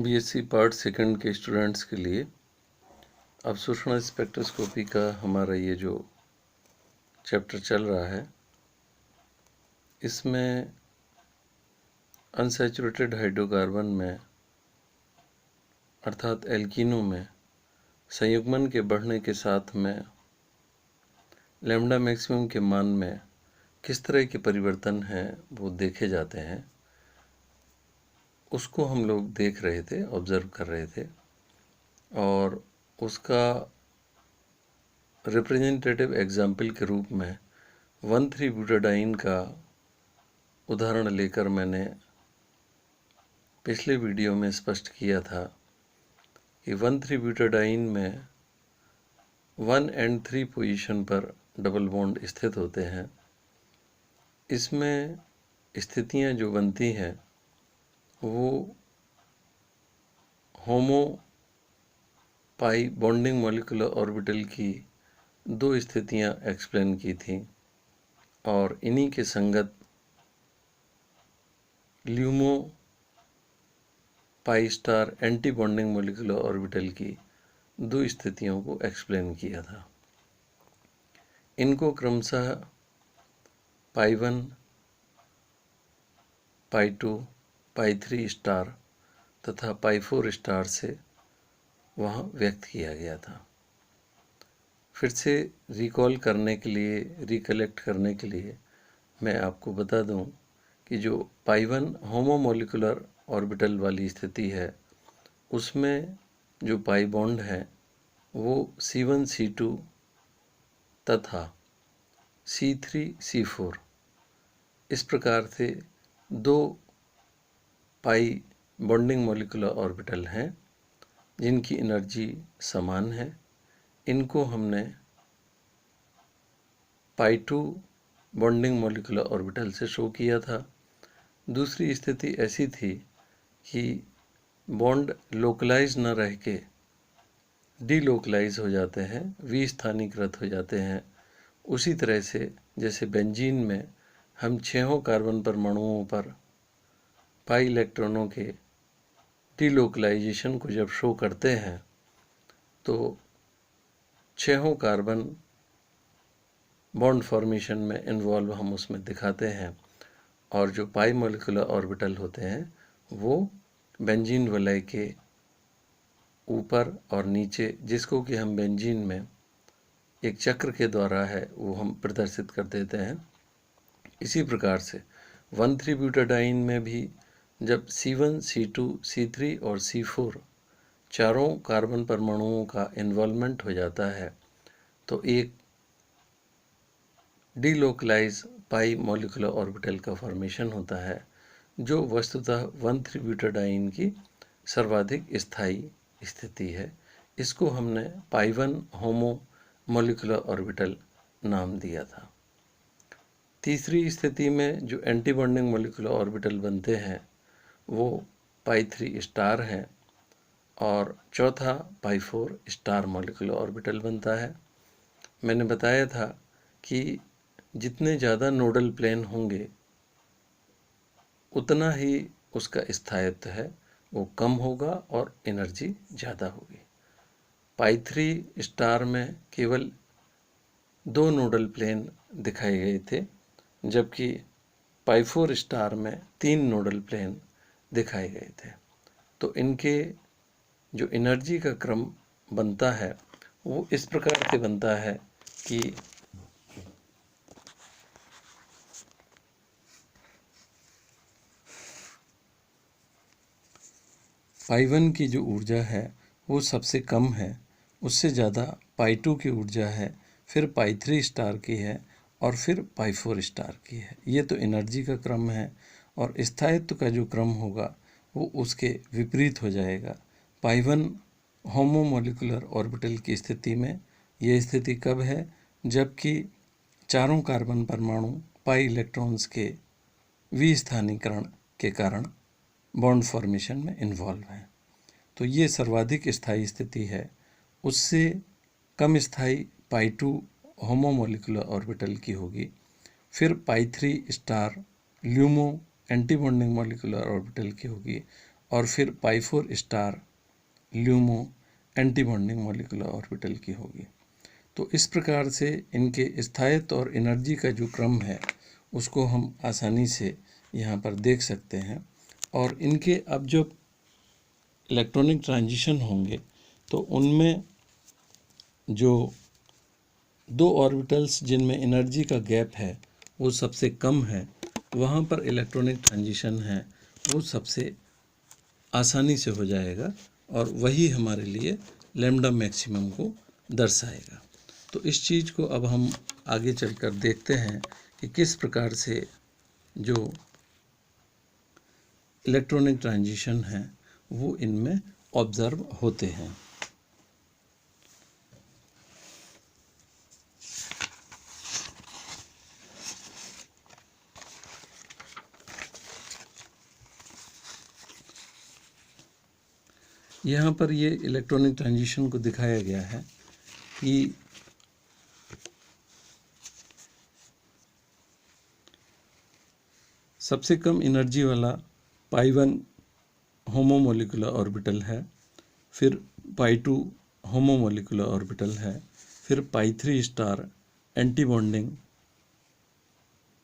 BSc part second के students के लिए अवशोषण स्पेक्ट्रोस्कोपी का हमारा ये जो चैप्टर चल रहा है, इसमें अनसैचुरेटेड हाइड्रोकार्बन में अर्थात एल्कीनों में संयुग्मन के बढ़ने के साथ में लैम्डा मैक्सिमम के मान में किस तरह के परिवर्तन हैं वो देखे जाते हैं। उसको हम लोग देख रहे थे, ऑब्ज़र्व कर रहे थे और उसका रिप्रेजेंटेटिव एग्जाम्पल के रूप में 1,3-ब्यूटाडाइन का उदाहरण लेकर मैंने पिछले वीडियो में स्पष्ट किया था कि 1,3-ब्यूटाडाइन में 1 और 3 पोजीशन पर डबल बॉन्ड स्थित होते हैं। इसमें स्थितियां जो बनती हैं वो होमो पाई बॉन्डिंग मॉलिक्यूलर ऑर्बिटल की 2 स्थितियां एक्सप्लेन की थी और इन्हीं के संगत LUMO pi star anti bonding molecular orbital की 2 स्थितियों को एक्सप्लेन किया था। इनको क्रमशः पाई 1, पाई 2, पाई 3 स्टार तथा पाई 4 स्टार से वहाँ व्यक्त किया गया था। फिर से रिकॉल करने के लिए, रिकलेक्ट करने के लिए मैं आपको बता दूं कि जो पाई 1 होमोमोलिकुलर ऑर्बिटल वाली स्थिति है, उसमें जो पाई बॉन्ड है वो C1 C2 तथा C3 C4 इस प्रकार से 2 पाई बॉन्डिंग मॉलिक्यूलर ऑर्बिटल हैं जिनकी एनर्जी समान है। इनको हमने पाई 2 बॉन्डिंग मॉलिक्यूलर ऑर्बिटल से शो किया था। दूसरी स्थिति ऐसी थी कि बॉन्ड लोकलाइज न रह के डीलोकलाइज हो जाते हैं, विस्थानीकृत हो जाते हैं। उसी तरह से जैसे बेंजीन में हम 6 कार्बन परमाणुओं पर पाई इलेक्ट्रॉनों के डीलोकलाइजेशन को जब शो करते हैं तो 6 कार्बन बॉन्ड फॉर्मेशन में इन्वॉल्व हम उसमें दिखाते हैं और जो पाई मॉलिक्यूलर ऑर्बिटल होते हैं वो बेंजीन वलय के ऊपर और नीचे, जिसको कि हम बेंजीन में एक चक्र के द्वारा है वो हम प्रदर्शित कर देते हैं। इसी प्रकार से 1,3-ब्यूटाडाइन में भी जब C1, C2, C3 और C4 चारों कार्बन परमाणुओं का इन्वॉल्वमेंट हो जाता है तो एक डीलोकलाइज पाई मॉलिक्यूलर ऑर्बिटल का फॉर्मेशन होता है, जो वस्तुतः 1,3-ब्यूटाडाइन की सर्वाधिक स्थायी स्थिति है। इसको हमने पाई 1 होमो मॉलिक्यूलर ऑर्बिटल नाम दिया था। तीसरी स्थिति में जो एंटी बॉन्डिंग मॉलिक्यूलर ऑर्बिटल बनते हैं वो पाई 3 स्टार हैं और चौथा पाई 4 स्टार मॉलिक्यूलर ऑर्बिटल बनता है। मैंने बताया था कि जितने ज़्यादा नोडल प्लेन होंगे उतना ही उसका स्थायित्व है वो कम होगा और एनर्जी ज़्यादा होगी। पाई 3 स्टार में केवल 2 नोडल प्लेन दिखाए गए थे, जबकि पाई 4 स्टार में 3 नोडल प्लेन दिखाए गए थे। तो इनके जो एनर्जी का क्रम बनता है वो इस प्रकार से बनता है कि पाई 1 की जो ऊर्जा है वो सबसे कम है, उससे ज़्यादा पाई 2 की ऊर्जा है, फिर पाई 3 स्टार की है और फिर पाई 4 स्टार की है। ये तो एनर्जी का क्रम है और स्थायित्व का जो क्रम होगा वो उसके विपरीत हो जाएगा। पाई 1 होमोमोलिकुलर ऑर्बिटल की स्थिति में ये स्थिति कब है, जबकि चारों कार्बन परमाणु पाई इलेक्ट्रॉन्स के विस्थानीकरण के कारण बॉन्ड फॉर्मेशन में इन्वॉल्व हैं। तो ये सर्वाधिक स्थायी स्थिति है। उससे कम स्थायी पाई 2 होमोमोलिकुलर ऑर्बिटल की होगी, फिर pi 3 star LUMO anti bonding molecular orbital की होगी और फिर pi four star LUMO anti bonding molecular orbital की होगी। तो इस प्रकार से इनके स्थायित्व और एनर्जी का जो क्रम है उसको हम आसानी से यहाँ पर देख सकते हैं। और इनके अब जब इलेक्ट्रॉनिक ट्रांजिशन होंगे तो उनमें जो दो ऑर्बिटल्स जिनमें एनर्जी का गैप है वो सबसे कम है, वहाँ पर इलेक्ट्रॉनिक ट्रांजिशन है वो सबसे आसानी से हो जाएगा और वही हमारे लिए लैम्ब्डा मैक्सिमम को दर्शाएगा। तो इस चीज़ को अब हम आगे चलकर देखते हैं कि किस प्रकार से जो इलेक्ट्रॉनिक ट्रांजिशन है वो इनमें ऑब्जर्व होते हैं। यहाँ पर ये इलेक्ट्रॉनिक ट्रांजिशन को दिखाया गया है कि सबसे कम एनर्जी वाला पाई1 होमोमोलिकुलर ऑर्बिटल है, फिर पाई2 होमोमोलिकुलर ऑर्बिटल है, फिर पाई3 star anti bonding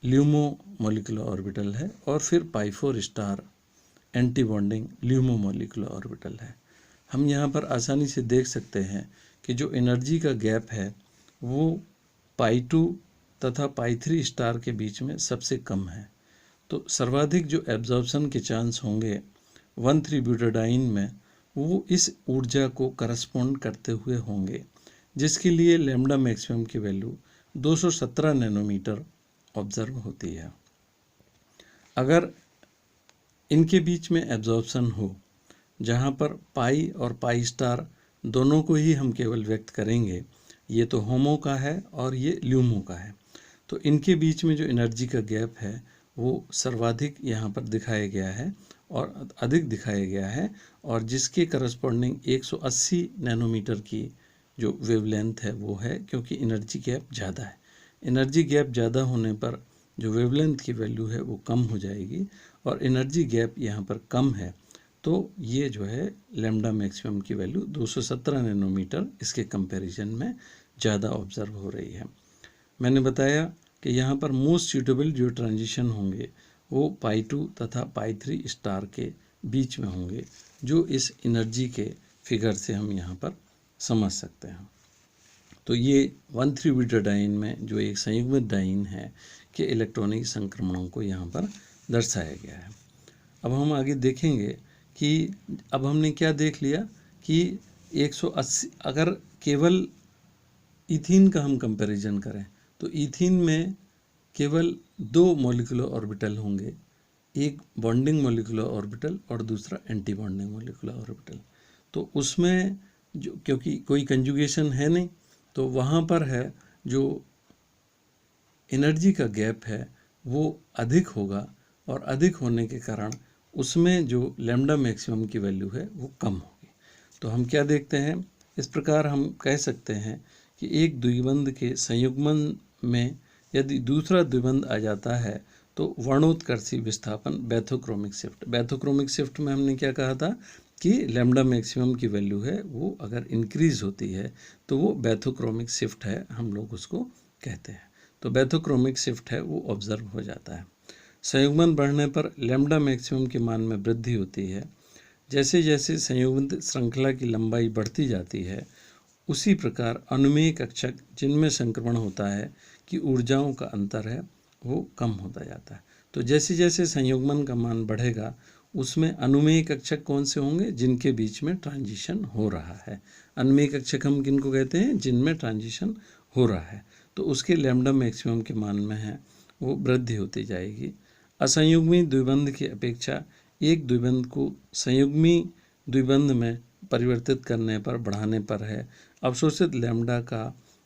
LUMO molecular orbital है और फिर pi four star anti bonding LUMO molecular orbital है। हम यहाँ पर आसानी से देख सकते हैं कि जो एनर्जी का गैप है वो पाई2 तथा पाई3 स्टार के बीच में सबसे कम है। तो सर्वाधिक जो एब्जॉर्प्शन के चांस होंगे 1,3-ब्यूटाडाइन में वो इस ऊर्जा को करस्पॉन्ड करते हुए होंगे, जिसके लिए लैम्ब्डा मैक्सिमम की वैल्यू 217 नैनोमीटर ऑब्जर्व होती है। अगर इनके बीच में एब्जॉर्प्शन हो, जहाँ पर पाई और पाई स्टार दोनों को ही हम केवल व्यक्त करेंगे, ये तो होमो का है और ये ल्यूमो का है, तो इनके बीच में जो एनर्जी का गैप है वो सर्वाधिक यहाँ पर दिखाया गया है और अधिक दिखाया गया है, और जिसके करस्पॉन्डिंग 180 नैनोमीटर की जो वेवलेंथ है वो है, क्योंकि एनर्जी गैप ज़्यादा है। एनर्जी गैप ज़्यादा होने पर जो वेवलेंथ की वैल्यू है वो कम हो जाएगी, और एनर्जी गैप यहाँ पर कम है तो ये जो है लैम्ब्डा मैक्सिमम की वैल्यू 217 नैनोमीटर इसके कंपैरिजन में ज़्यादा ऑब्जर्व हो रही है। मैंने बताया कि यहाँ पर मोस्ट सूटेबल जो ट्रांजिशन होंगे वो पाई2 तथा पाई3 स्टार के बीच में होंगे, जो इस एनर्जी के फिगर से हम यहाँ पर समझ सकते हैं। तो ये 1,3-ब्यूटाडाइन में जो एक संयुग्मित डाइन है के इलेक्ट्रॉनिक संक्रमणों को यहाँ पर दर्शाया गया है। अब हम आगे देखेंगे कि अब हमने क्या देख लिया कि 180, अगर केवल ईथीन का हम कंपैरिजन करें तो ईथीन में केवल 2 मॉलिक्यूलर ऑर्बिटल होंगे, एक बॉन्डिंग मॉलिक्यूलर ऑर्बिटल और दूसरा एंटी बॉन्डिंग मॉलिक्यूलर ऑर्बिटल। तो उसमें जो क्योंकि कोई कंजुगेशन है नहीं, तो वहाँ पर है जो एनर्जी का गैप है वो अधिक होगा, और अधिक होने के कारण उसमें जो लैम्ब्डा मैक्सिमम की वैल्यू है वो कम होगी। तो हम क्या देखते हैं, इस प्रकार हम कह सकते हैं कि एक द्विबंध के संयुग्मन में यदि दूसरा द्विबंध आ जाता है तो वर्णोत्कर्षी विस्थापन बैथोक्रोमिक शिफ्ट, बैथोक्रोमिक शिफ्ट में हमने क्या कहा था कि लैम्ब्डा मैक्सिमम की वैल्यू है वो अगर इंक्रीज होती है तो वो बैथोक्रोमिक शिफ्ट है, हम लोग उसको कहते हैं। तो बैथोक्रोमिक शिफ्ट है वो ऑब्जर्व हो जाता है। संयुग्मन बढ़ने पर लैम्ब्डा मैक्सिमम के मान में वृद्धि होती है। जैसे जैसे संयुग्मित श्रृंखला की लंबाई बढ़ती जाती है उसी प्रकार अनुमेय कक्षक जिनमें संक्रमण होता है कि ऊर्जाओं का अंतर है वो कम होता जाता है। तो जैसे जैसे संयुग्मन का मान बढ़ेगा उसमें अनुमेय कक्षक कौन से होंगे, जिनके बीच में ट्रांजिशन हो रहा है। अनुमेय कक्षक हम किनको कहते हैं, जिनमें ट्रांजिशन हो रहा है, तो उसके लैम्ब्डा मैक्सिमम के मान में है वो वृद्धि होती जाएगी। असंयुग्मी द्विबंध की अपेक्षा एक द्विबंध को संयुग्मी द्विबंध में परिवर्तित करने पर बढ़ाने पर है अवशोषित लैम्ब्डा का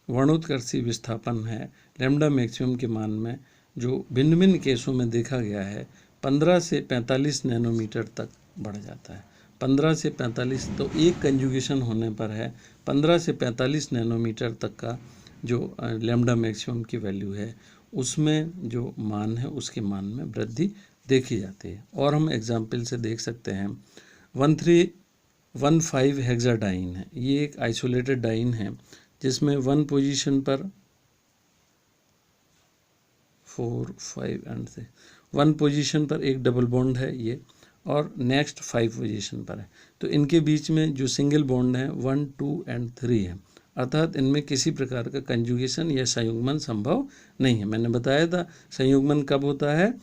वर्णोत्कर्षी विस्थापन है लैम्ब्डा मैक्सिमम के मान में, जो भिन्न भिन्न केसों में देखा गया है 15 से 45 नैनोमीटर तक बढ़ जाता है। 15 से 45, तो एक कंजुगेशन होने पर है 15 से 45 नैनोमीटर तक का जो लैम्ब्डा मैक्सिमम की वैल्यू है उसमें जो मान है उसके मान में वृद्धि देखी जाती है। और हम एग्जाम्पल से देख सकते हैं 1315 हेक्साडाइन है। ये एक आइसोलेटेड डाइन है जिसमें 1 पोजीशन पर 4, 5 एंड 6 1 पोजीशन पर एक डबल बॉन्ड है ये, और नेक्स्ट 5 पोजीशन पर है। तो इनके बीच में जो सिंगल बॉन्ड है 1, 2 एंड 3 है, अर्थात इनमें किसी प्रकार का कंजुगेशन या संयुग्मन संभव नहीं है। मैंने बताया था संयुग्मन कब होता है,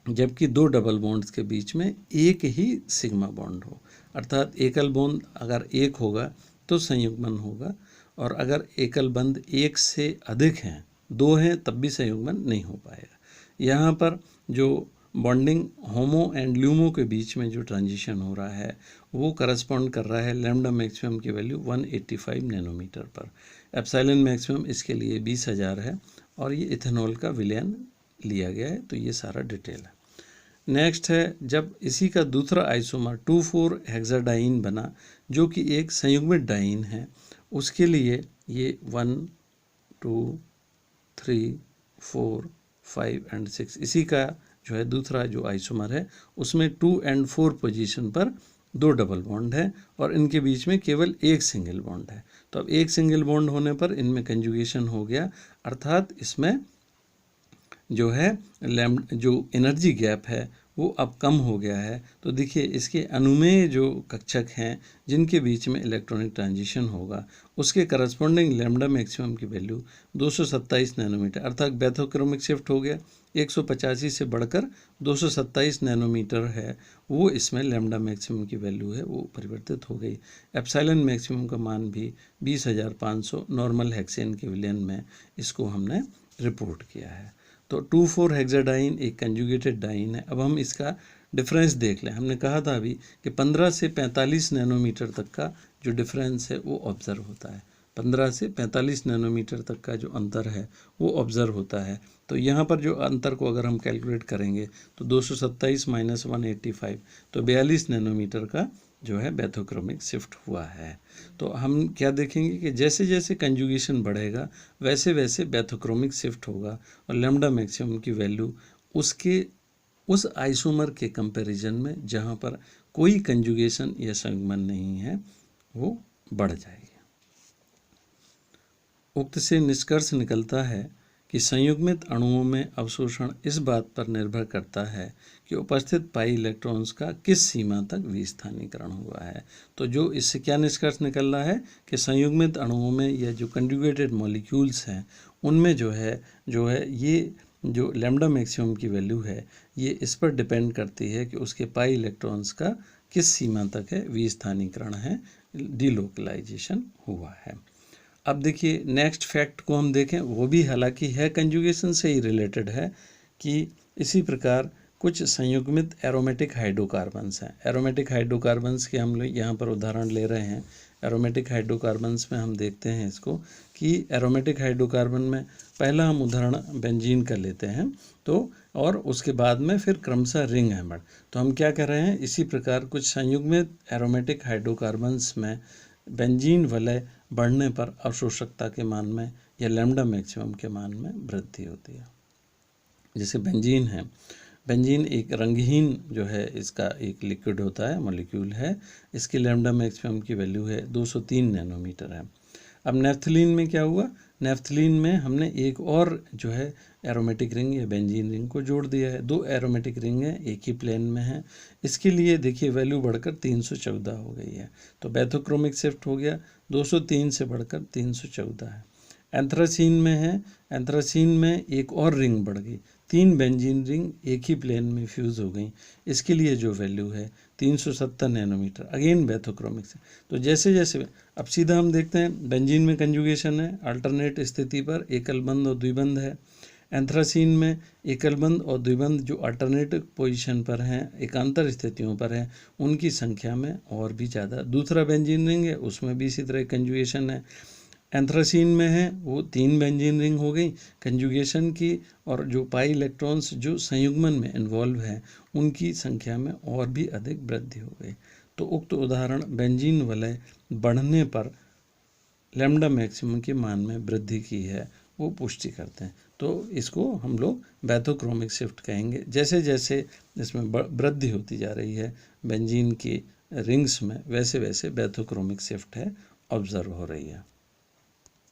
जबकि दो डबल बॉन्ड्स के बीच में एक ही सिग्मा बॉन्ड हो, अर्थात एकल बॉन्ड अगर एक होगा तो संयुग्मन होगा, और अगर एकल बंध एक से अधिक हैं, दो हैं, तब भी संयुग्मन नहीं हो पाएगा। यहाँ पर जो बॉन्डिंग होमो एंड ल्यूमो के बीच में जो ट्रांजिशन हो रहा है वो करस्पॉन्ड कर रहा है लैम्डा मैक्सिमम की वैल्यू 185 नैनोमीटर पर। एप्सिलॉन मैक्सिमम इसके लिए 20,000 है, और ये इथेनॉल का विलयन लिया गया है। तो ये सारा डिटेल है। नेक्स्ट है, जब इसी का दूसरा आइसोमर 2,4 हेक्साडाइन बना जो कि एक संयुग्मित डाइन है, उसके लिए ये 1, 2, 3, 4, 5 एंड 6 इसी का जो है दूसरा जो आइसोमर है उसमें 2 एंड 4 पोजीशन पर दो डबल बॉन्ड है और इनके बीच में केवल एक सिंगल बॉन्ड है। तो अब एक सिंगल बॉन्ड होने पर इनमें कंजुगेशन हो गया, अर्थात इसमें जो है जो एनर्जी गैप है वो अब कम हो गया है। तो देखिए इसके अनुमेय जो कक्षक हैं जिनके बीच में इलेक्ट्रॉनिक ट्रांजिशन होगा उसके करस्पॉन्डिंग लैम्डा मैक्सिमम की वैल्यू 227 नैनोमीटर, अर्थात बैथोक्रोमिक शिफ्ट हो गया। 185 से बढ़कर 227 नैनोमीटर है वो इसमें लैम्डा मैक्सिमम की वैल्यू है वो परिवर्तित हो गई। एप्सिलॉन मैक्सिमम का मान भी 20,500 नॉर्मल हेक्सेन के विलयन में इसको हमने रिपोर्ट किया है। तो 2,4 हेक्साडाइन एक कंजुगेटेड डाइन है। अब हम इसका डिफरेंस देख लें। हमने कहा था अभी कि 15 से 45 नैनोमीटर तक का जो डिफरेंस है वो ऑब्ज़र्व होता है। 15 से 45 नैनोमीटर तक का जो अंतर है वो ऑब्ज़र्व होता है। तो यहाँ पर जो अंतर को अगर हम कैलकुलेट करेंगे तो 227 माइनस 185 तो 42 नैनोमीटर का जो है बैथोक्रोमिक शिफ्ट हुआ है। तो हम क्या देखेंगे कि जैसे जैसे कंजुगेशन बढ़ेगा वैसे वैसे बैथोक्रोमिक शिफ्ट होगा और लैम्डा मैक्सिमम की वैल्यू उसके उस आइसोमर के कंपैरिजन में जहाँ पर कोई कंजुगेशन या संयुग्मन नहीं है वो बढ़ जाएगी। उक्त से निष्कर्ष निकलता है कि संयुग्मित अणुओं में अवशोषण इस बात पर निर्भर करता है कि उपस्थित पाई इलेक्ट्रॉन्स का किस सीमा तक विस्थानीकरण हुआ है। तो जो इससे क्या निष्कर्ष निकल रहा है कि संयुग्मित अणुओं में या जो कंजुगेटेड मॉलिक्यूल्स हैं उनमें जो है ये जो लैम्डा मैक्सिमम की वैल्यू है ये इस पर डिपेंड करती है कि उसके पाई इलेक्ट्रॉन्स का किस सीमा तक है विस्थानीकरण है, डीलोकलाइजेशन हुआ है। अब देखिए नेक्स्ट फैक्ट को हम देखें, वो भी हालांकि है कंजुगेशन से ही रिलेटेड है कि इसी प्रकार कुछ संयुग्मित एरोमेटिक हाइड्रोकार्बन्स हैं। एरोमेटिक हाइड्रोकार्बन्स के हम लोग यहाँ पर उदाहरण ले रहे हैं। एरोमेटिक हाइड्रोकार्बन्स में हम देखते हैं इसको कि एरोमेटिक हाइड्रोकार्बन में पहला हम उदाहरण बेंजीन का लेते हैं तो, और उसके बाद में फिर क्रमशः रिंग हैमर। तो हम क्या कर रहे हैं, इसी प्रकार कुछ संयुग्मित एरोमेटिक हाइड्रोकार्बन्स में बेंजीन वलय बढ़ने पर अवशोषकता के मान में या लैम्डा मैक्सिमम के मान में वृद्धि होती है। जैसे बेंजीन है, बेंजीन एक रंगहीन जो है इसका एक लिक्विड होता है, मॉलिक्यूल है, इसकी लैम्डा मैक्सिमम की वैल्यू है 203 नैनोमीटर है। अब नेफ्थलीन में क्या हुआ, नेफ्थलीन में हमने एक और जो है एरोमेटिक रिंग या बेंजीन रिंग को जोड़ दिया है। दो एरोमेटिक रिंग है, एक ही प्लेन में है, इसके लिए देखिए वैल्यू बढ़कर 314 हो गई है। तो बैथोक्रोमिक शिफ्ट हो गया, 203 से बढ़कर 314 है। एंथ्रासीन में है, एंथ्रासीन में एक और रिंग बढ़ गई, 3 बेंजीन रिंग एक ही प्लेन में फ्यूज़ हो गई, इसके लिए जो वैल्यू है 370 नैनोमीटर, अगेन बैथोक्रोमिक से। तो जैसे जैसे अब सीधा हम देखते हैं बेंजीन में कंजुगेशन है, अल्टरनेट स्थिति पर एकल बंध और द्विबंध है। एंथ्रासीन में एकल बंध और द्विबंध जो अल्टरनेटिव पोजीशन पर हैं, एकांतर स्थितियों पर हैं, उनकी संख्या में और भी ज़्यादा। दूसरा बेंजीन रिंग है उसमें भी इसी तरह कंजुगेशन है। एंथ्रासीन में है वो 3 बेंजीन रिंग हो गई कंजुगेशन की, और जो पाई इलेक्ट्रॉन्स जो संयुग्मन में इन्वॉल्व है उनकी संख्या में और भी अधिक वृद्धि हो गई। तो उक्त उदाहरण बेंजीन वलय बढ़ने पर लैम्डा मैक्सिमम के मान में वृद्धि की है वो पुष्टि करते हैं। तो इसको हम लोग बैथोक्रोमिक शिफ्ट कहेंगे। जैसे जैसे इसमें वृद्धि होती जा रही है बेंजीन की रिंग्स में, वैसे वैसे बैथोक्रोमिक शिफ्ट है ऑब्जर्व हो रही है।